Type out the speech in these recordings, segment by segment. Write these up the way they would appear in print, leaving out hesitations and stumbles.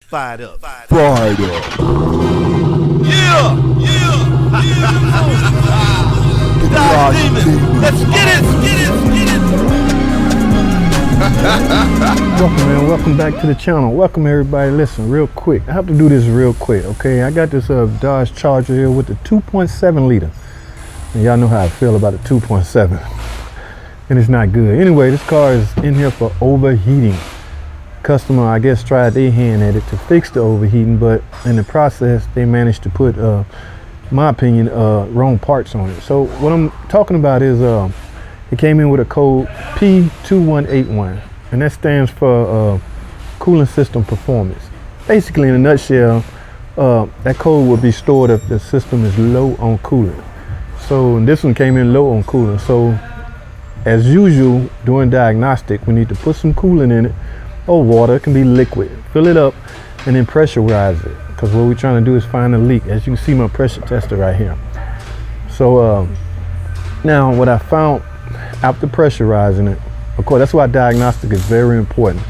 Fired up. Fired up. Yeah! The Dodge Dodge Demon. Demon. Let's get it! Welcome back to the channel. Welcome everybody. Listen, real quick, I have to do this real quick, okay? I got this Dodge Charger here with the 2.7 liter, and y'all know how I feel about the 2.7, and it's not good. Anyway, this car is in here for overheating. Customer, I guess, tried their hand at it to fix the overheating, but in the process they managed to put my opinion wrong parts on it. So what I'm talking about is it came in with a code P2181, and that stands for cooling system performance. Basically, in a nutshell, that code will be stored if the system is low on coolant. So this one came in low on coolant. So as usual, during diagnostic, we need to put some coolant in it, or water. It can be liquid. Fill it up and then pressurize it, because what we're trying to do is find a leak. As you can see, my pressure tester right here. So now what I found after pressurizing it, of course, that's why diagnostic is very important.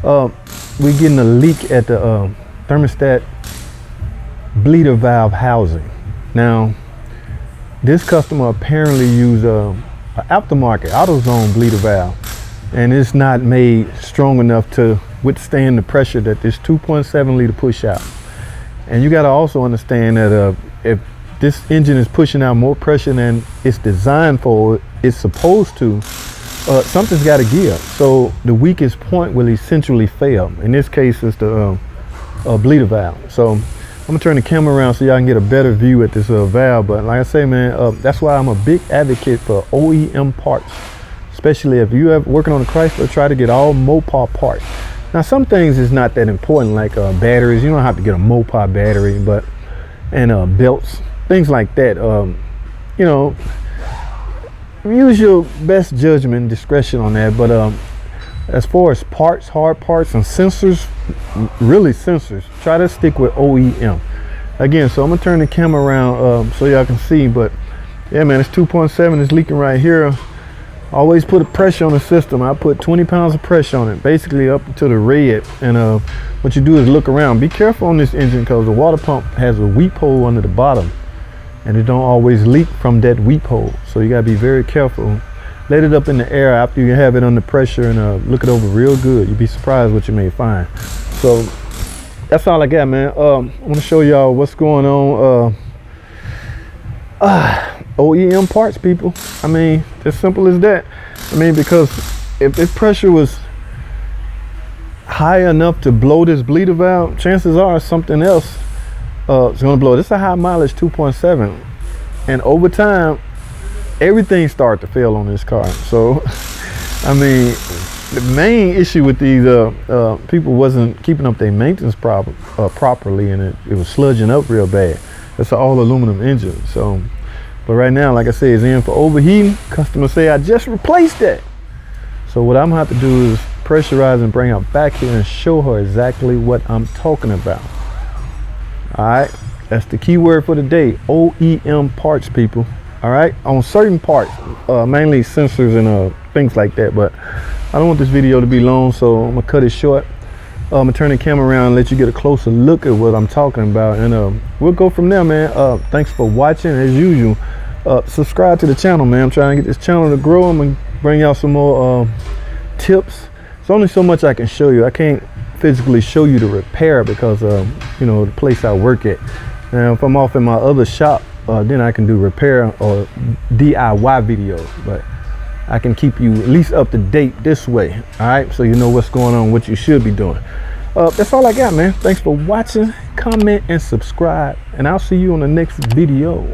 We're getting a leak at the thermostat bleeder valve housing. Now, this customer apparently used an aftermarket AutoZone bleeder valve, and it's not made strong enough to withstand the pressure that this 2.7 liter push out. And you got to also understand that if this engine is pushing out more pressure than it's designed for, it's supposed to, something's got to give. So the weakest point will essentially fail. In this case, it's the bleeder valve. So I'm gonna turn the camera around so y'all can get a better view at this valve. But like I say, man, that's why I'm a big advocate for OEM parts. Especially if you are working on a Chrysler, try to get all Mopar parts. Now, some things is not that important, like batteries. You don't have to get a Mopar battery, but and belts, things like that. You know, use your best judgment and discretion on that. But as far as parts, hard parts, and sensors, really sensors, try to stick with OEM. Again, so I'm gonna turn the camera around so y'all can see. But yeah, man, it's 2.7 is leaking right here. Always put a pressure on the system. I put 20 pounds of pressure on it, basically up to the red. And what you do is look around. Be careful on this engine, because the water pump has a weep hole under the bottom, and it don't always leak from that weep hole. So you gotta be very careful. Let it up in the air after you have it under pressure, and look it over real good. You'd be surprised what you may find. So that's all I got, man. I want to show y'all what's going on. OEM parts, people. I mean, as simple as that. I mean, because if this pressure was high enough to blow this bleeder valve, chances are something else is going to blow. This is a high mileage 2.7, and over time, everything started to fail on this car. So, I mean, the main issue with these people wasn't keeping up their maintenance properly, and it was sludging up real bad. It's an all aluminum engine. So, but right now, like I said, it's in for overheating. Customers say I just replaced that. So what I'm gonna have to do is pressurize and bring her back here and show her exactly what I'm talking about. All right, that's the key word for the day: OEM parts, people. All right, on certain parts, mainly sensors and things like that. But I don't want this video to be long, so I'm gonna cut it short. I'm gonna turn the camera around and let you get a closer look at what I'm talking about, and we'll go from there, man. Thanks for watching. As usual, subscribe to the channel, man. I'm trying to get this channel to grow. I'm gonna bring y'all some more tips. There's only so much I can show you. I can't physically show you the repair because you know, the place I work at. Now, if I'm off in my other shop, then I can do repair or DIY videos. But I can keep you at least up to date this way. All right, so you know what's going on, what you should be doing. That's all I got, man. Thanks for watching. Comment and subscribe, and I'll see you on the next video.